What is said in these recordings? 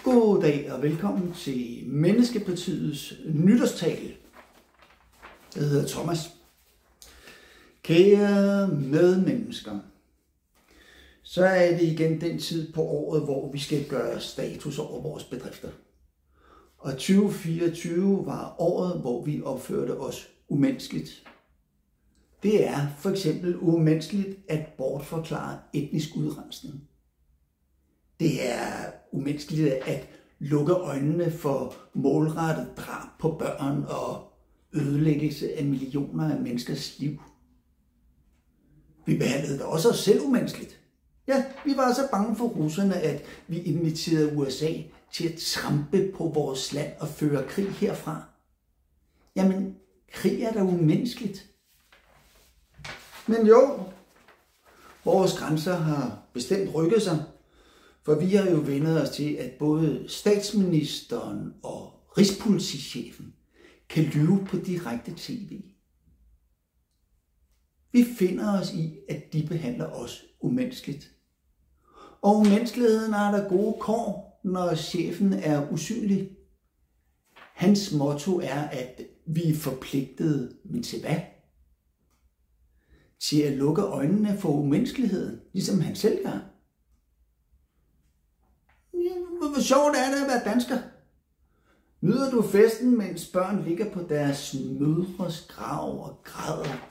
God dag og velkommen til Menneskepartiets nytårstale. Jeg hedder Thomas. Kære medmennesker, så er det igen den tid på året, hvor vi skal gøre status over vores bedrifter. Og 2024 var året, hvor vi opførte os umenneskeligt. Det er for eksempel umenneskeligt at bortforklare etnisk udrensning. Det er umenneskeligt at lukke øjnene for målrettet drab på børn og ødelæggelse af millioner af menneskers liv. Vi behandlede da også os selv umenneskeligt. Ja, vi var så bange for russerne, at vi inviterede USA til at trampe på vores land og føre krig herfra. Jamen, krig er da umenneskeligt. Men jo, vores grænser har bestemt rykket sig, for vi har jo vendt os til, at både statsministeren og rigspolitichefen kan lyve på direkte tv. Vi finder os i, at de behandler os umenneskeligt. Og umenneskeligheden har der gode kår, når chefen er usynlig. Hans motto er, at vi er forpligtede, men til hvad? Til at lukke øjnene for umenneskeligheden, ligesom han selv gør. Hvor sjovt er det at være dansker? Nyder du festen, mens børn ligger på deres mødres grav og græder?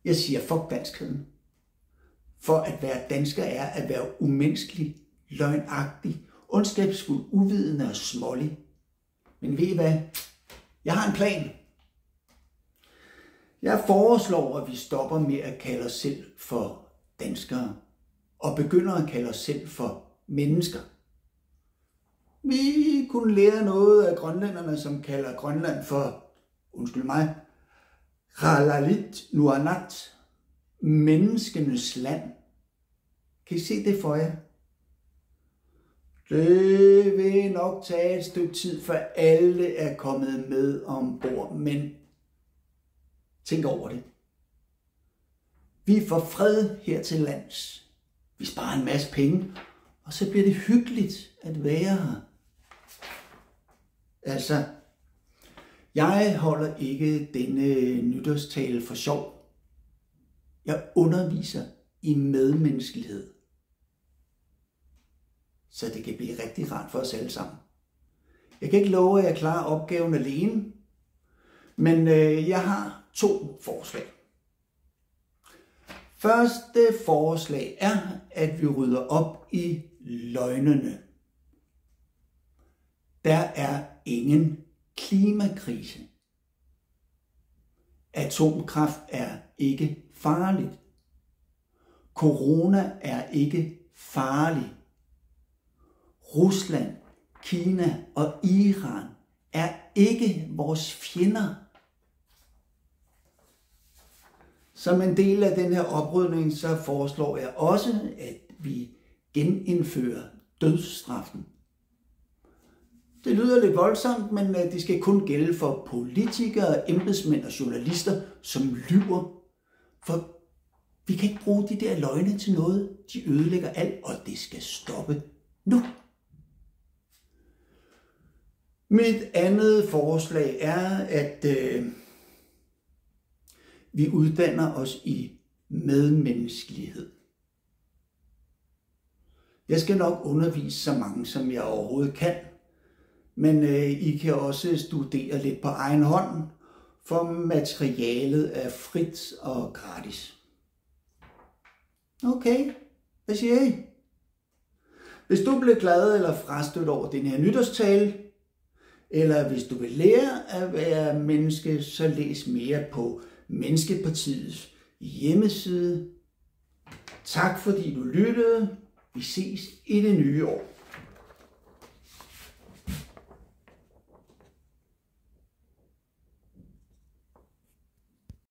Jeg siger fuck danskheden. For at være dansker er at være umenneskelig, løgnagtig, ondskabsfuld, uvidende og smålig. Men ved I hvad? Jeg har en plan. Jeg foreslår, at vi stopper med at kalde os selv for danskere og begynder at kalde os selv for mennesker. Vi kunne lære noget af grønlænderne, som kalder Grønland for, undskyld mig, Ralalit Nuanat, menneskenes land. Kan I se det for jer? Det vil nok tage et stykke tid, før alle er kommet med ombord, men tænk over det. Vi får fred her til lands. Vi sparer en masse penge, og så bliver det hyggeligt at være her. Altså, jeg holder ikke denne nytårstale for sjov. Jeg underviser i medmenneskelighed. Så det kan blive rigtig rart for os alle sammen. Jeg kan ikke love, at jeg klarer opgaven alene, men jeg har 2 forslag. Første forslag er, at vi rydder op i løgnene. Der er ingen klimakrise. Atomkraft er ikke farligt. Corona er ikke farlig. Rusland, Kina og Iran er ikke vores fjender. Som en del af den her oprydning, så foreslår jeg også, at vi genindfører dødsstraffen. Det lyder lidt voldsomt, men det skal kun gælde for politikere, embedsmænd og journalister, som lyver. For vi kan ikke bruge de der løgne til noget. De ødelægger alt, og det skal stoppe nu. Mit andet forslag er, at vi uddanner os i medmenneskelighed. Jeg skal nok undervise så mange, som jeg overhovedet kan, men I kan også studere lidt på egen hånd, for materialet er frit og gratis. Okay, hvad siger I? Hvis du blev glad eller frastødt over den her nytårstale, eller hvis du vil lære at være menneske, så læs mere på Menneskepartiets hjemmeside. Tak fordi du lyttede. Vi ses i det nye år.